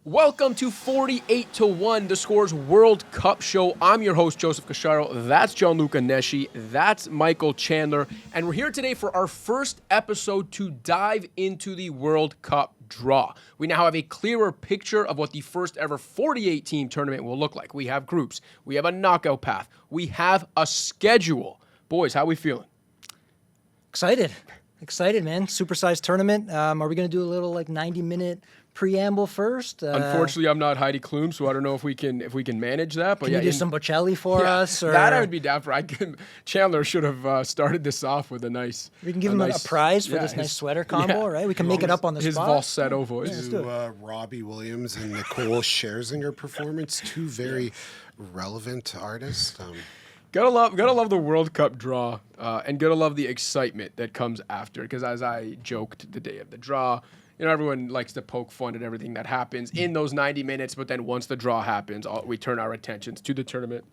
Welcome to 48-1, the Scores World Cup show. I'm your host, Joseph Cacharo. That's Gianluca Nesci. That's Michael Chandler. And we're here today for our first episode to dive into the World Cup draw. We now have a clearer picture of what the first ever 48-team tournament will look like. We have groups. We have a knockout path. We have a schedule. Boys, how are we feeling? Excited, man. Supersized tournament. Are we going to do a little 90-minute preamble first? Unfortunately, I'm not Heidi Klum, so I don't know if we can manage that. But can you do some Bocelli for us? Or? That I would be down for. Chandler should have started this off with a nice. We can give him a prize for this nice sweater combo, right? We can make it up on the spot. His falsetto voice. Robbie Williams and Nicole Scherzinger performance. Two very relevant artists. Gotta love the World Cup draw, and gotta love the excitement that comes after. Because as I joked the day of the draw, everyone likes to poke fun at everything that happens in those 90 minutes. But then once the draw happens, we turn our attentions to the tournament,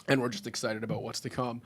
and we're just excited about what's to come.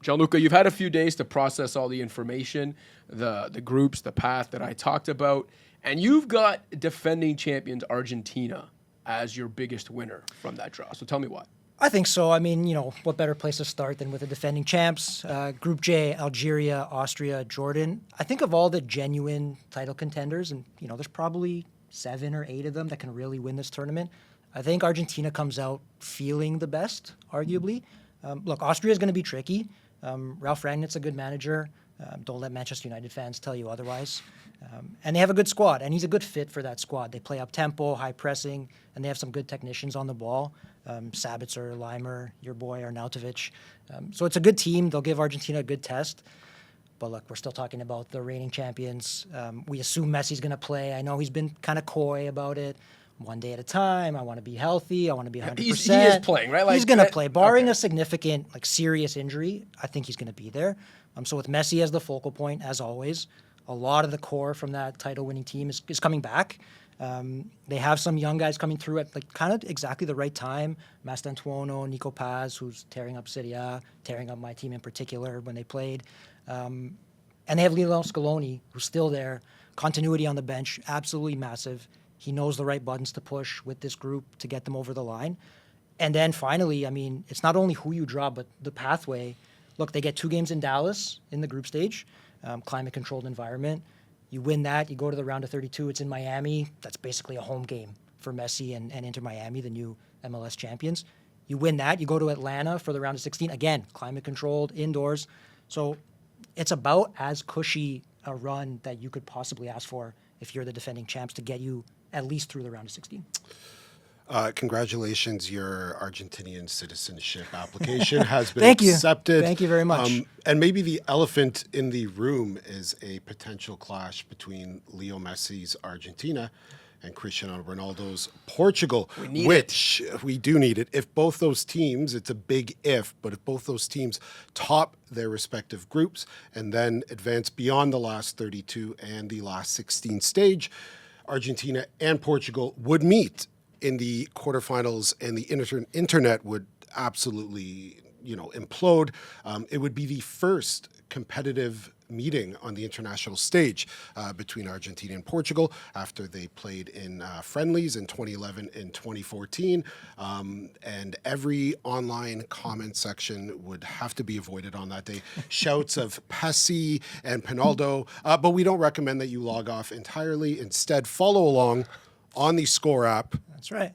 Gianluca, you've had a few days to process all the information, the groups, the path that I talked about, and you've got defending champions Argentina as your biggest winner from that draw. So tell me why. I think so. I mean, what better place to start than with the defending champs? Group J, Algeria, Austria, Jordan. I think of all the genuine title contenders, and, there's probably 7 or 8 of them that can really win this tournament. I think Argentina comes out feeling the best, arguably. Look, Austria is going to be tricky. Ralph Rangnick's a good manager. Don't let Manchester United fans tell you otherwise. And they have a good squad, and he's a good fit for that squad. They play up-tempo, high pressing, and they have some good technicians on the ball. Sabitzer, Leimer, your boy Arnautovic. So it's a good team. They'll give Argentina a good test. But look, we're still talking about the reigning champions. We assume Messi's going to play. I know he's been kind of coy about it. One day at a time. I want to be healthy. I want to be 100%. He is playing, right? He's going to play. Barring a significant, serious injury, I think he's going to be there. So with Messi as the focal point, as always, a lot of the core from that title-winning team is coming back. They have some young guys coming through at kind of exactly the right time. Mastantuono, Nico Paz, who's tearing up Serie A, tearing up my team in particular when they played. And they have Lionel Scaloni, who's still there. Continuity on the bench, absolutely massive. He knows the right buttons to push with this group to get them over the line. And then finally, it's not only who you draw, but the pathway. Look, they get 2 games in Dallas in the group stage, climate-controlled environment. You win that, you go to the round of 32. It's in Miami. That's basically a home game for Messi and Inter Miami, the new MLS champions. You win that, you go to Atlanta for the round of 16. Again, climate-controlled, indoors. So it's about as cushy a run that you could possibly ask for if you're the defending champs to get you at least through the round of 16. Congratulations, your Argentinian citizenship application has been Thank accepted. You. Thank you very much. And maybe the elephant in the room is a potential clash between Leo Messi's Argentina and Cristiano Ronaldo's Portugal, which we do need it. If both those teams, it's a big if, but if both those teams top their respective groups and then advance beyond the last 32 and the last 16 stage, Argentina and Portugal would meet in the quarterfinals, and the internet would absolutely, implode. It would be the first competitive meeting on the international stage between Argentina and Portugal after they played in friendlies in 2011 and 2014. And every online comment section would have to be avoided on that day. Shouts of Pessi and Pinaldo, but we don't recommend that you log off entirely. Instead, follow along on the Score app. That's right.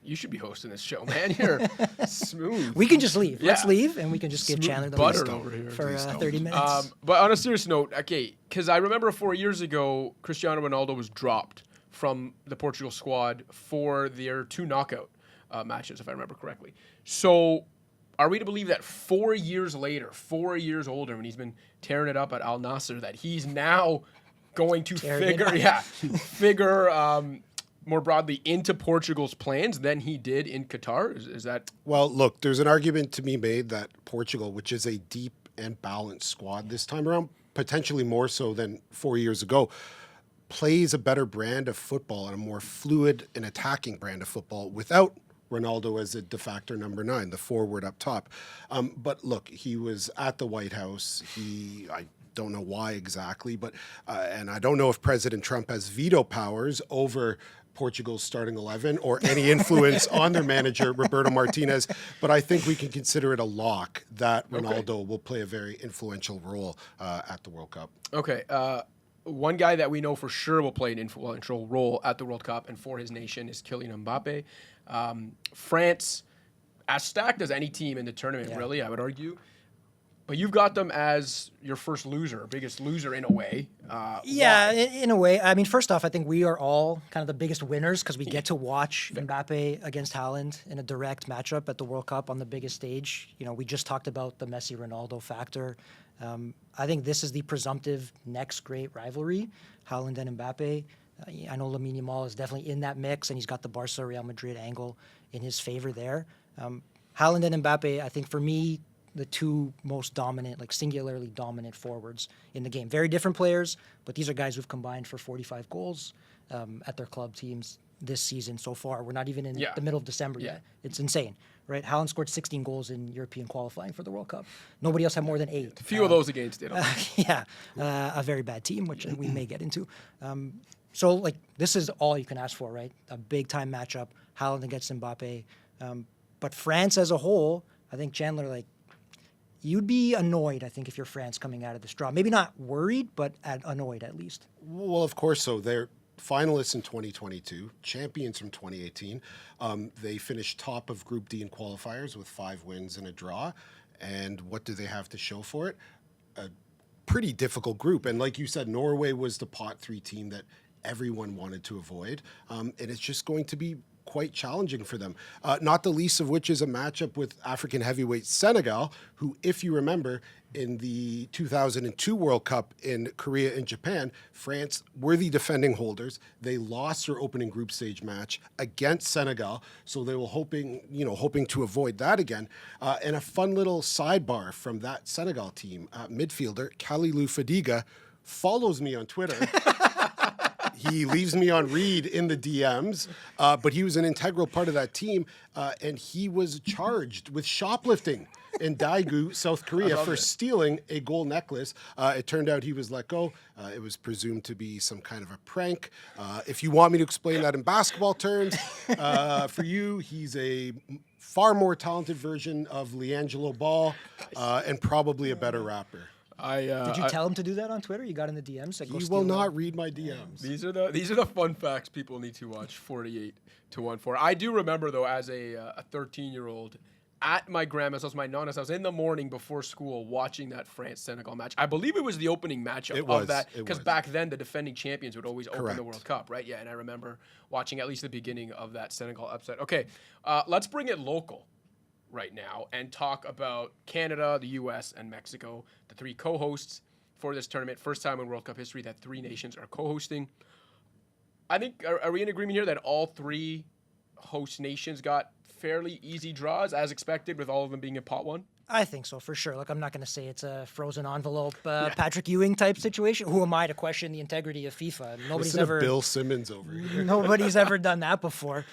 You should be hosting this show, man. You're smooth. We can just leave. Yeah. Let's leave, and we can just give Chandler the butter over here for 30 minutes. But on a serious note, okay, because I remember 4 years ago, Cristiano Ronaldo was dropped from the Portugal squad for their 2 knockout matches, if I remember correctly. So are we to believe that 4 years later, 4 years older, when he's been tearing it up at Al Nassr, that he's now going to figure more broadly into Portugal's plans than he did in Qatar? Is that? Well, look, there's an argument to be made that Portugal, which is a deep and balanced squad this time around, potentially more so than 4 years ago, plays a better brand of football and a more fluid and attacking brand of football without Ronaldo as a de facto number 9, the forward up top. But look, he was at the White House. I don't know why exactly, but and I don't know if President Trump has veto powers over Portugal's starting 11 or any influence on their manager, Roberto Martinez. But I think we can consider it a lock that Ronaldo will play a very influential role at the World Cup. Okay. One guy that we know for sure will play an influential role at the World Cup and for his nation is Kylian Mbappe. France, as stacked as any team in the tournament, really, I would argue. But you've got them as your first loser, biggest loser in a way. In a way. I mean, first off, I think we are all kind of the biggest winners because we get to watch Mbappe against Haaland in a direct matchup at the World Cup on the biggest stage. You know, we just talked about the Messi-Ronaldo factor. I think this is the presumptive next great rivalry, Haaland and Mbappe. I know Lamine Yamal is definitely in that mix, and he's got the Barca-Real Madrid angle in his favor there. Haaland and Mbappe, I think for me, the two most dominant, like singularly dominant forwards in the game. Very different players, but these are guys who've combined for 45 goals at their club teams this season so far. We're not even in the middle of December yet. It's insane, right? Haaland scored 16 goals in European qualifying for the World Cup. Nobody else had more than 8. A few of those against Italy. A very bad team, which we may get into. So, like, this is all you can ask for, right? A big-time matchup, Haaland against Mbappe. But France as a whole, I think, Chandler, like, you'd be annoyed, I think, if you're France coming out of this draw. Maybe not worried, but annoyed at least. Well, of course so. They're finalists in 2022, champions from 2018. They finished top of Group D in qualifiers with 5 wins and a draw. And what do they have to show for it? A pretty difficult group. And like you said, Norway was the pot 3 team that everyone wanted to avoid. And it's just going to be quite challenging for them, not the least of which is a matchup with African heavyweight Senegal, who, if you remember, in the 2002 World Cup in Korea and Japan, France were the defending holders. They lost their opening group stage match against Senegal, so they were hoping to avoid that again. And a fun little sidebar from that Senegal team, midfielder Kalilou Fadiga follows me on Twitter. He leaves me on read in the DMs, but he was an integral part of that team, and he was charged with shoplifting in Daegu, South Korea, for stealing a gold necklace. It turned out he was let go. It was presumed to be some kind of a prank. If you want me to explain that in basketball terms, for you, he's a far more talented version of LiAngelo Ball, and probably a better rapper. Did you tell him to do that on Twitter? You got in the DMs? Like, he will not read my DMs. These are the fun facts people need to watch. 48 to 1-4. I do remember though, as a 13-year-old at my grandma's house, my nana's house, in the morning before school, watching that France-Senegal match. I believe it was the opening matchup of that, because back then the defending champions would always open the World Cup, right? Yeah, and I remember watching at least the beginning of that Senegal upset. Okay, let's bring it local right now and talk about Canada, the U.S., and Mexico, the 3 co-hosts for this tournament. First time in World Cup history that 3 nations are co-hosting. I think, are we in agreement here that all 3 host nations got fairly easy draws, as expected, with all of them being in pot 1? I think so, for sure. Like, I'm not going to say it's a frozen envelope Patrick Ewing type situation. Who am I to question the integrity of FIFA? Listen to Bill Simmons over here. Nobody's ever done that before.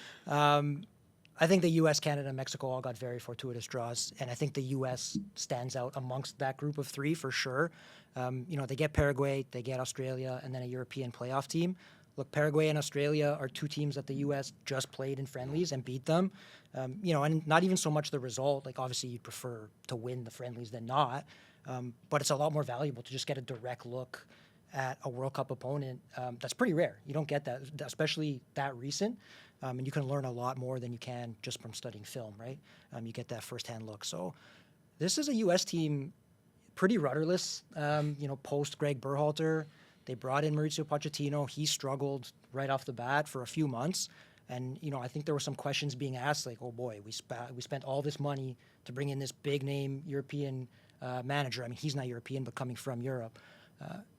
I think the U.S., Canada, and Mexico all got very fortuitous draws, and I think the U.S. stands out amongst that group of 3 for sure. They get Paraguay, they get Australia, and then a European playoff team. Look, Paraguay and Australia are 2 teams that the U.S. just played in friendlies and beat them. And not even so much the result. Like, obviously, you'd prefer to win the friendlies than not, but it's a lot more valuable to just get a direct look at a World Cup opponent. That's pretty rare. You don't get that, especially that recent. And you can learn a lot more than you can just from studying film, right? You get that firsthand look. So this is a U.S. team pretty rudderless, post Greg Berhalter. They brought in Mauricio Pochettino. He struggled right off the bat for a few months. And, I think there were some questions being asked, like, oh, boy, we spent all this money to bring in this big-name European manager. I mean, he's not European, but coming from Europe.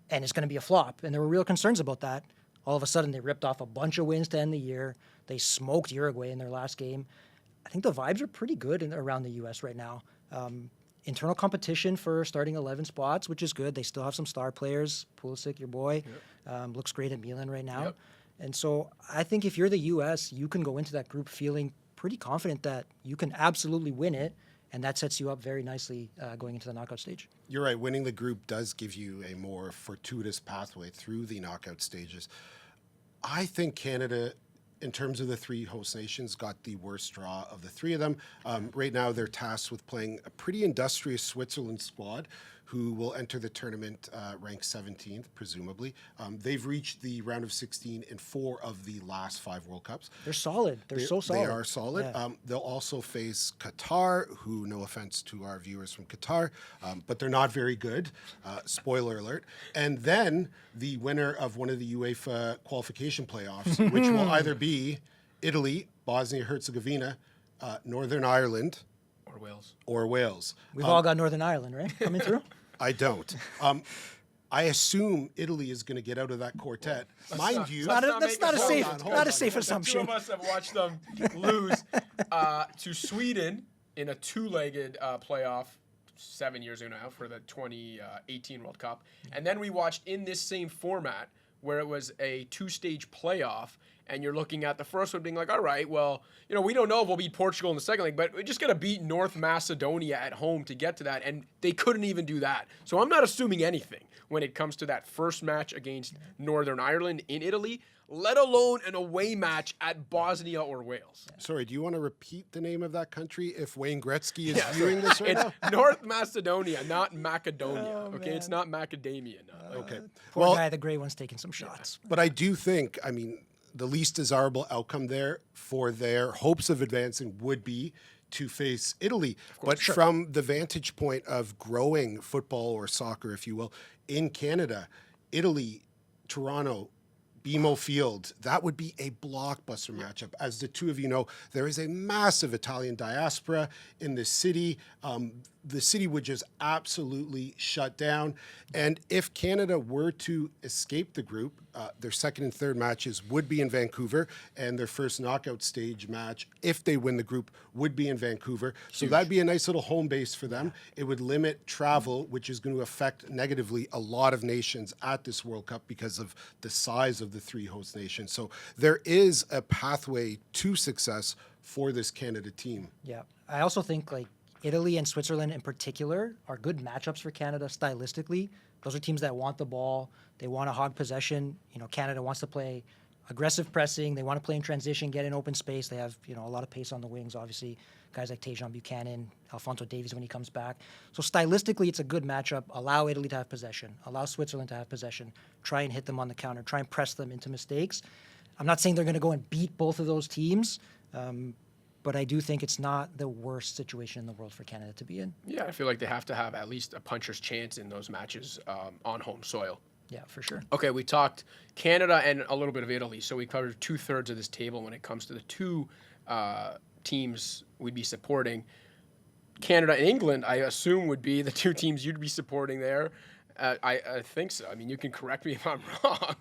And it's going to be a flop. And there were real concerns about that. All of a sudden, they ripped off a bunch of wins to end the year. They smoked Uruguay in their last game. I think the vibes are pretty good around the U.S. right now. Internal competition for starting 11 spots, which is good. They still have some star players. Pulisic, your boy, looks great at Milan right now. Yep. And so I think if you're the U.S., you can go into that group feeling pretty confident that you can absolutely win it, and that sets you up very nicely going into the knockout stage. You're right. Winning the group does give you a more fortuitous pathway through the knockout stages. I think Canada in terms of the three host nations, got the worst draw of the three of them. Right now, they're tasked with playing a pretty industrious Switzerland squad, who will enter the tournament ranked 17th, presumably. They've reached the round of 16 in 4 of the last 5 World Cups. They're solid. They're so solid. They are solid. Yeah. They'll also face Qatar, who, no offense to our viewers from Qatar, but they're not very good. Spoiler alert. And then the winner of one of the UEFA qualification playoffs, which will either be Italy, Bosnia-Herzegovina, Northern Ireland, or Wales. We've all got Northern Ireland, right? Coming through? I don't. I assume Italy is going to get out of that quartet. Mind you, That's not a safe The assumption. two of us have watched them lose to Sweden in a two-legged playoff 7 years ago now for the 2018 World Cup. And then we watched in this same format where it was a 2-stage playoff, and you're looking at the first one being like, all right, well, we don't know if we'll beat Portugal in the second leg, but we're just going to beat North Macedonia at home to get to that, and they couldn't even do that. So I'm not assuming anything when it comes to that first match against Northern Ireland in Italy, let alone an away match at Bosnia or Wales. Sorry, do you want to repeat the name of that country if Wayne Gretzky is viewing this right now? It's North Macedonia, not Macedonia. Oh, okay, man. it's not macadamia. No. Okay. Poor guy, the gray one's taking some shots. But I do think, the least desirable outcome there for their hopes of advancing would be to face Italy. But from the vantage point of growing football or soccer, if you will, in Canada, Italy, Toronto, BMO Field, that would be a blockbuster matchup. As the two of you know, there is a massive Italian diaspora in the city. The city would just absolutely shut down. And if Canada were to escape the group, their second and third matches would be in Vancouver, and their first knockout stage match, if they win the group, would be in Vancouver. So that'd be a nice little home base for them. It would limit travel, which is going to affect negatively a lot of nations at this World Cup because of the size of the 3 host nations. So there is a pathway to success for this Canada team. Yeah. I also think Italy and Switzerland in particular are good matchups for Canada stylistically. Those are teams that want the ball. They want to hog possession. Canada wants to play aggressive pressing. They want to play in transition, get in open space. They have, a lot of pace on the wings, obviously. Guys like Tajon Buchanan, Alphonso Davies when he comes back. So stylistically, it's a good matchup. Allow Italy to have possession. Allow Switzerland to have possession. Try and hit them on the counter. Try and press them into mistakes. I'm not saying they're going to go and beat both of those teams, but I do think it's not the worst situation in the world for Canada to be in. Yeah, I feel like they have to have at least a puncher's chance in those matches on home soil. Yeah, for sure. Okay, we talked Canada and a little bit of Italy, so we covered 2/3 of this table when it comes to the two teams we'd be supporting. Canada and England, I assume, would be the 2 teams you'd be supporting there. I think so. You can correct me if I'm wrong,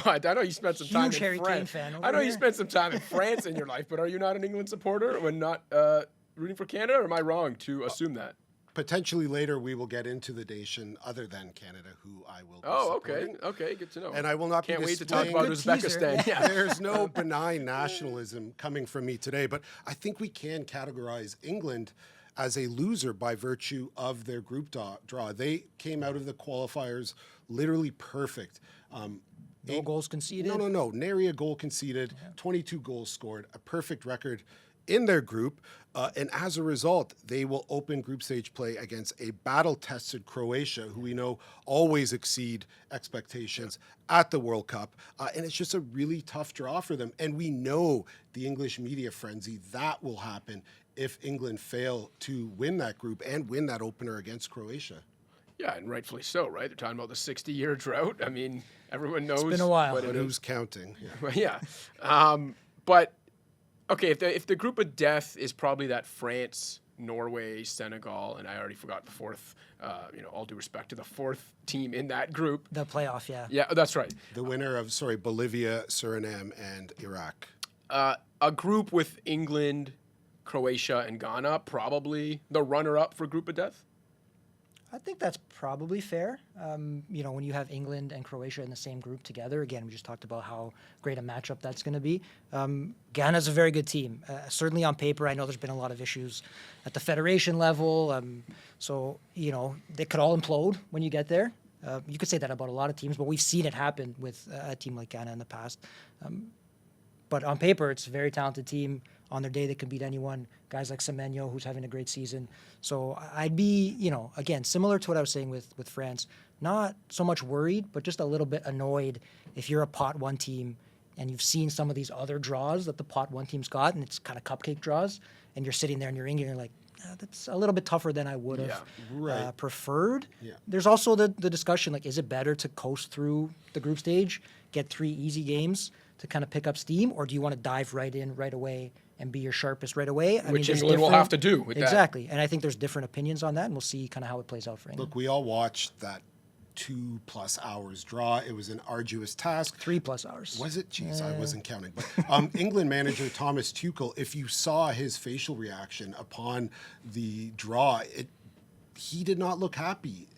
but I know you spent some time in Harry France. Kane fan over I know you here. spent some time in France in your life, but are you not an England supporter when not rooting for Canada, or am I wrong to assume that? Potentially later, we will get into the nation other than Canada, who I will be supporting. Okay, good to know. And I will not Can't be wait to talk displaying- about Good teaser. Uzbekistan. Yeah. There's no benign nationalism coming from me today, but I think we can categorize England as a loser by virtue of their group draw. They came out of the qualifiers literally perfect. No goals conceded? No. Nary a goal conceded, 22 goals scored, a perfect record in their group. And as a result, they will open group stage play against a battle-tested Croatia, who we know always exceed expectations at the World Cup. And it's just a really tough draw for them. And we know the English media frenzy, that will happen if England fail to win that group and win that opener against Croatia. Yeah, and rightfully so, right? They're talking about the 60-year drought. Everyone knows. It's been a while. what But it is. who's counting? Yeah. Yeah. But, okay, if the group of death is probably that France, Norway, Senegal, and I already forgot the fourth, all due respect to the fourth team in that group. The playoff, yeah. Yeah, that's right. The winner of, Bolivia, Suriname, and Iraq. A group with England, Croatia, and Ghana, probably the runner-up for group of death. I think that's probably fair. When you have England and Croatia in the same group together, again, we just talked about how great a matchup that's going to be. Ghana's a very good team. Certainly on paper, I know there's been a lot of issues at the federation level. So, they could all implode when you get there. You could say that about a lot of teams, but we've seen it happen with a team like Ghana in the past. But on paper, it's a very talented team. On their day, they can beat anyone. Guys like Semenyo, who's having a great season. So I'd be, again, similar to what I was saying with France, not so much worried, but just a little bit annoyed if you're a pot one team and you've seen some of these other draws that the pot one team's got, and it's kind of cupcake draws, and you're sitting there in your ring and you're like, that's a little bit tougher than I would have preferred. Yeah. There's also the discussion, like, is it better to coast through the group stage, get 3 easy games to kind of pick up steam, or do you want to dive right in right away and be your sharpest right away? Which England will have to do with that. Exactly. And I think there's different opinions on that, and we'll see kind of how it plays out for England. Look, we all watched that 2+ hours draw. It was an arduous task. 3+ hours. Was it? Jeez, I wasn't counting. But England manager Thomas Tuchel, if you saw his facial reaction upon the draw, he did not look happy.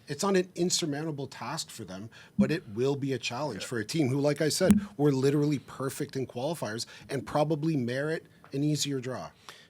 It's not an insurmountable task for them, but it will be a challenge for a team who, like I said, were literally perfect in qualifiers and probably merit an easier draw.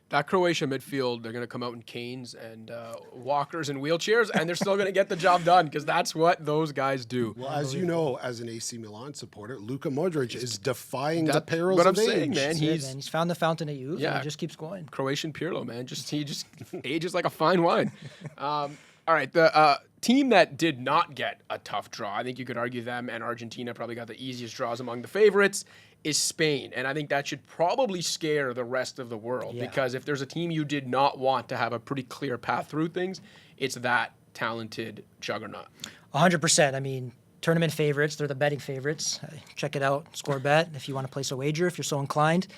That Croatia midfield, they're going to come out in canes and walkers and wheelchairs, and they're still going to get the job done because that's what those guys do. Well, as you know, as an AC Milan supporter, Luka Modric is defying the perils of age. Saying, man. He's found the fountain of youth, and he just keeps going. Croatian Pirlo, man. He just ages like a fine wine. All right, the team that did not get a tough draw, I think you could argue them and Argentina probably got the easiest draws among the favorites, is Spain. And I think that should probably scare the rest of the world because if there's a team you did not want to have a pretty clear path through things, it's that talented juggernaut. 100%. I mean, tournament favorites, they're the betting favorites. Check it out, Score Bet, if you want to place a wager, if you're so inclined.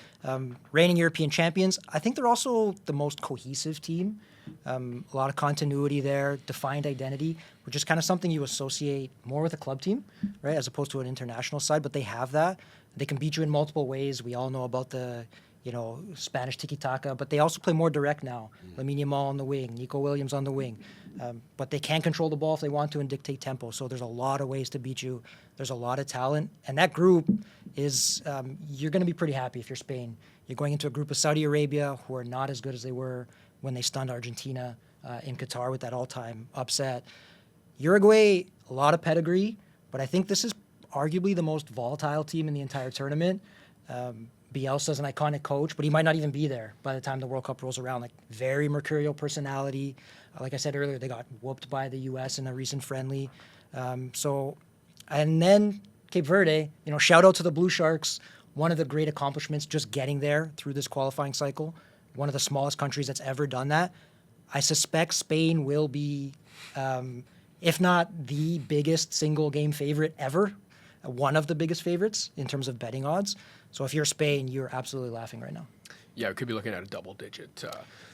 Reigning European champions, I think they're also the most cohesive team. A lot of continuity there, defined identity, which is kind of something you associate more with a club team, right, as opposed to an international side, but they have that. They can beat you in multiple ways. We all know about the, Spanish tiki-taka, but they also play more direct now. Lamine Yamal on the wing, Nico Williams on the wing. But they can control the ball if they want to and dictate tempo. So there's a lot of ways to beat you. There's a lot of talent. And that group is, you're going to be pretty happy if you're Spain. You're going into a group of Saudi Arabia who are not as good as they were when they stunned Argentina in Qatar with that all-time upset. Uruguay, a lot of pedigree, but I think this is arguably the most volatile team in the entire tournament. Bielsa's an iconic coach, but he might not even be there by the time the World Cup rolls around. Like, very mercurial personality. Like I said earlier, they got whooped by the U.S. in a recent friendly. And then Cape Verde, shout out to the Blue Sharks. One of the great accomplishments just getting there through this qualifying cycle. One of the smallest countries that's ever done that. I suspect Spain will be, if not the biggest single game favorite ever, one of the biggest favorites in terms of betting odds. So if you're Spain, you're absolutely laughing right now. Yeah, we could be looking at a double-digit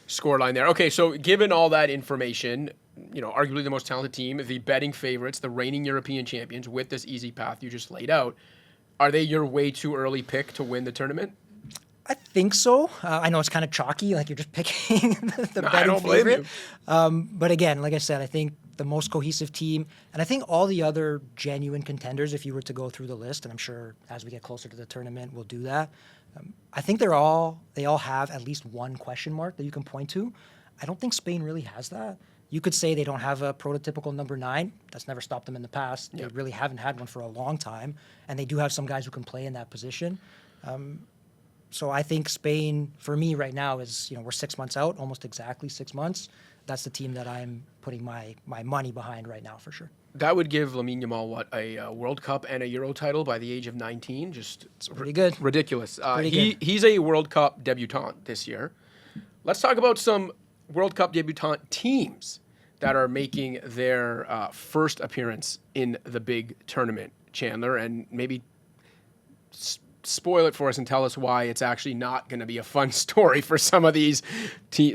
scoreline there. Okay, so given all that information, arguably the most talented team, the betting favorites, the reigning European champions with this easy path you just laid out, are they your way too early pick to win the tournament? I think so. I know it's kind of chalky, like you're just picking the betting I don't blame favorite. you. But again, like I said, I think the most cohesive team, and I think all the other genuine contenders, if you were to go through the list, and I'm sure as we get closer to the tournament, we'll do that. I think they all have at least one question mark that you can point to. I don't think Spain really has that. You could say they don't have a prototypical number 9. That's never stopped them in the past. They really haven't had one for a long time, and they do have some guys who can play in that position. So I think Spain, for me right now, is, we're 6 months out, almost exactly 6 months. That's the team that I'm putting my money behind right now for sure. That would give Lamine Yamal, a World Cup and a Euro title by the age of 19. Just pretty good. Ridiculous. Pretty good. He's a World Cup debutant this year. Let's talk about some World Cup debutant teams that are making their first appearance in the big tournament, Chandler, and maybe spoil it for us and tell us why it's actually not going to be a fun story for some of these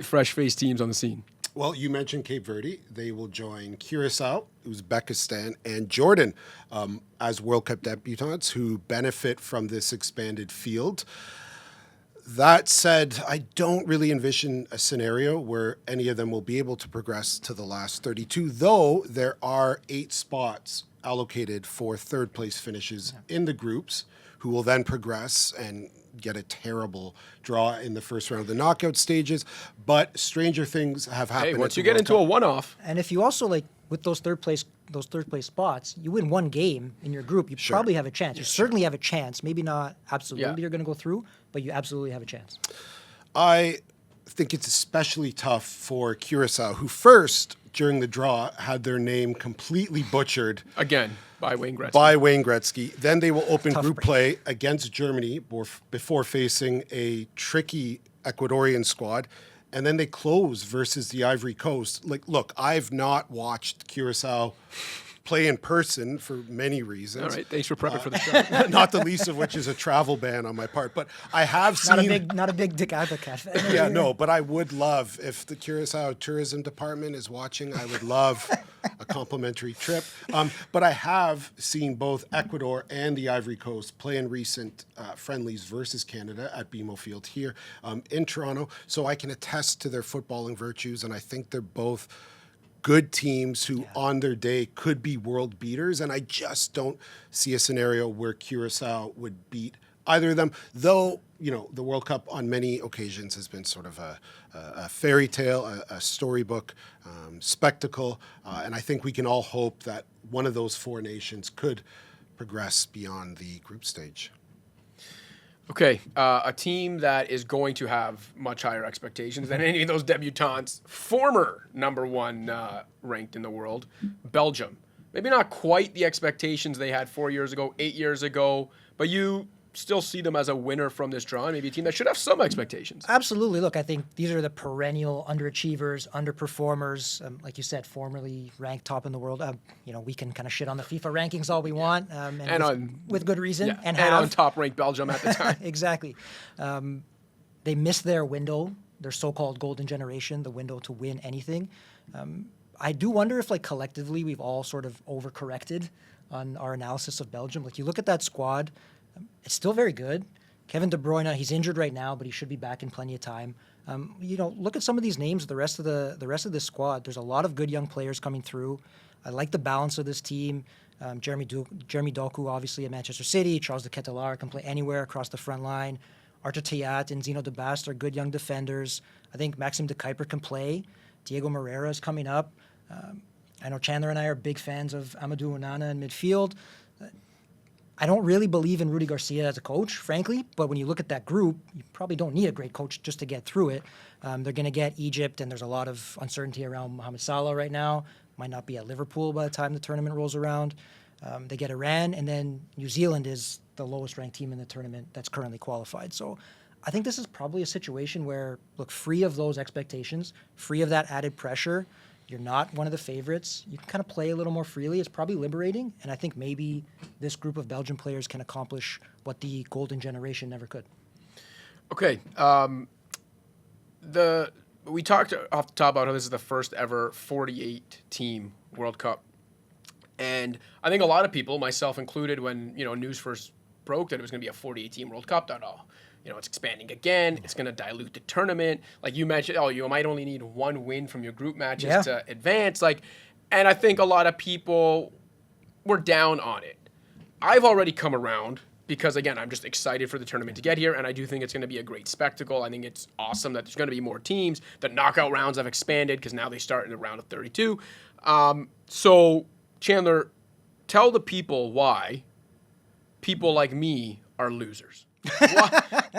fresh-faced teams on the scene. Well, you mentioned Cape Verde. They will join Curacao, Uzbekistan, and Jordan as World Cup debutants who benefit from this expanded field. That said, I don't really envision a scenario where any of them will be able to progress to the last 32, though there are 8 spots allocated for third-place finishes in the groups who will then progress and get a terrible draw in the first round of the knockout stages. But stranger things have happened. Hey, once at you the get World into Cup. a one-off, And if you also like with those third place spots, you win one game in your group, you probably have a chance. You certainly have a chance. Maybe not absolutely you're going to go through, but you absolutely have a chance. I think it's especially tough for Curacao, who first, during the draw, had their name completely butchered again, by Wayne Gretzky. Then they will open Tough group break. play against Germany before facing a tricky Ecuadorian squad. And then they close versus the Ivory Coast. Like, look, I've not watched Curacao play in person for many reasons. All right, thanks for prepping for the show. Not the least of which is a travel ban on my part. But I have seen... Not a big Dick Advocat fan. Yeah, no, but I would love, if the Curacao Tourism Department is watching, I would love a complimentary trip. But I have seen both Ecuador and the Ivory Coast play in recent friendlies versus Canada at BMO Field here in Toronto, so I can attest to their footballing virtues, and I think they're both good teams who on their day could be world beaters, and I just don't see a scenario where Curacao would beat either of them, though, you know, the World Cup on many occasions has been sort of a fairy tale, a storybook spectacle, and I think we can all hope that one of those four nations could progress beyond the group stage. Okay, a team that is going to have much higher expectations than any of those debutants, former number one ranked in the world, Belgium. Maybe not quite the expectations they had 4 years ago, 8 years ago, but you still see them as a winner from this draw, and maybe a team that should have some expectations. Absolutely. Look, I think these are the perennial underachievers, underperformers. Like you said, formerly ranked top in the world. You know, we can kind of shit on the FIFA rankings all we want, with good reason. Yeah, and on top-ranked Belgium at the time. Exactly. They missed their window, their so-called golden generation, the window to win anything. I do wonder if, like, collectively, we've all sort of overcorrected on our analysis of Belgium. Like, you look at that squad, it's still very good. Kevin De Bruyne, he's injured right now, but he should be back in plenty of time. You know, look at some of these names. The rest of this squad. There's a lot of good young players coming through. I like the balance of this team. Jeremy Doku, obviously at Manchester City. Charles de Ketelaere can play anywhere across the front line. Arthur Théâtre and Zeno de Bast are good young defenders. I think Maxime de Kuyper can play. Diego Moreira is coming up. I know Chandler and I are big fans of Amadou Onana in midfield. I don't really believe in Rudy Garcia as a coach, frankly, but when you look at that group, you probably don't need a great coach just to get through it. They're going to get Egypt, and there's a lot of uncertainty around Mohamed Salah right now. Might not be at Liverpool by the time the tournament rolls around. They get Iran, and then New Zealand is the lowest-ranked team in the tournament that's currently qualified. So I think this is probably a situation where, look, free of those expectations, free of that added pressure, you're not one of the favorites. You can kind of play a little more freely. It's probably liberating, and I think maybe this group of Belgian players can accomplish what the golden generation never could. Okay, we talked off the top about how this is the first ever 48-team World Cup, and I think a lot of people, myself included, when news first broke that it was going to be a 48-team World Cup, thought, it's expanding again. It's going to dilute the tournament. Like you mentioned, you might only need one win from your group matches to advance. And I think a lot of people were down on it. I've already come around because, again, I'm just excited for the tournament to get here, and I do think it's going to be a great spectacle. I think it's awesome that there's going to be more teams. The knockout rounds have expanded because now they start in the round of 32. So, Chandler, tell the people why people like me are losers.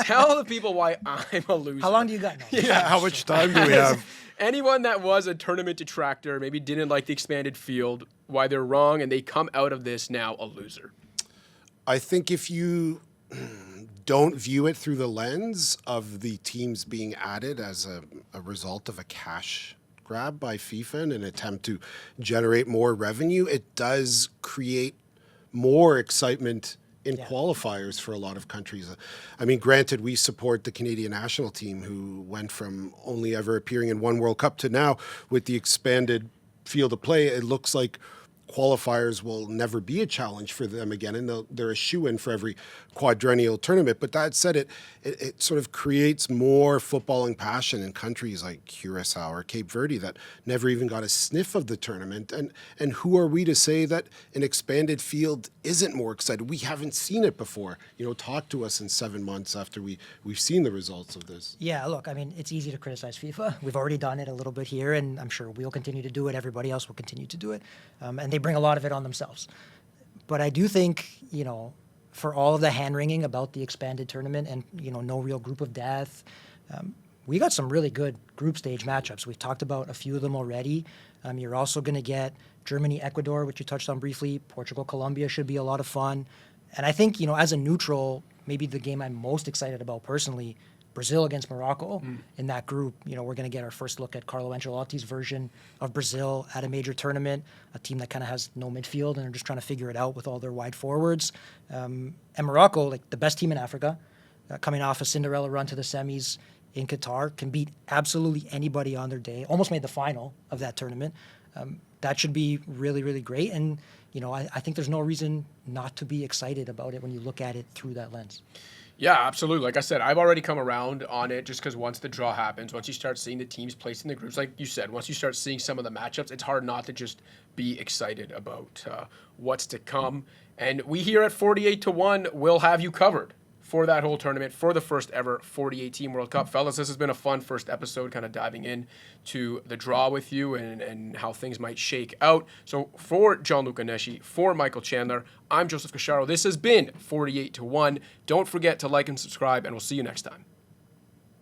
Tell the people why I'm a loser. How long do you got now? Yeah, how much time do we have? Anyone that was a tournament detractor, maybe didn't like the expanded field, why they're wrong, and they come out of this now a loser. I think if you don't view it through the lens of the teams being added as a result of a cash grab by FIFA in an attempt to generate more revenue, it does create more excitement in qualifiers for a lot of countries. I mean, granted, we support the Canadian national team, who went from only ever appearing in one World Cup to now with the expanded field of play. It looks like qualifiers will never be a challenge for them again, and they're a shoe-in for every quadrennial tournament. But that said, it sort of creates more footballing passion in countries like Curacao or Cape Verde that never even got a sniff of the tournament. And who are we to say that an expanded field isn't more excited? We haven't seen it before. Talk to us in 7 months after we've seen the results of this. Yeah, look, I mean, it's easy to criticize FIFA. We've already done it a little bit here, and I'm sure we'll continue to do it. Everybody else will continue to do it. And they bring a lot of it on themselves. But I do think, for all of the hand-wringing about the expanded tournament and, no real group of death, we got some really good group stage matchups. We've talked about a few of them already. You're also going to get Germany, Ecuador, which you touched on briefly. Portugal, Colombia should be a lot of fun. And I think, as a neutral, maybe the game I'm most excited about personally, Brazil against Morocco in that group. We're going to get our first look at Carlo Ancelotti's version of Brazil at a major tournament, a team that kind of has no midfield and are just trying to figure it out with all their wide forwards. And Morocco, like the best team in Africa, coming off a Cinderella run to the semis in Qatar, can beat absolutely anybody on their day, almost made the final of that tournament. That should be really, really great. And, I think there's no reason not to be excited about it when you look at it through that lens. Yeah, absolutely. Like I said, I've already come around on it just because once the draw happens, once you start seeing the teams placed in the groups, like you said, once you start seeing some of the matchups, it's hard not to just be excited about what's to come. And we here at 48-1 will have you covered for that whole tournament, for the first ever 48-team World Cup. Fellas, this has been a fun first episode, kind of diving in to the draw with you and how things might shake out. So for Gianluca Nesci, for Michael Chandler, I'm Joseph Cacharo. This has been 48-1. Don't forget to like and subscribe, and we'll see you next time.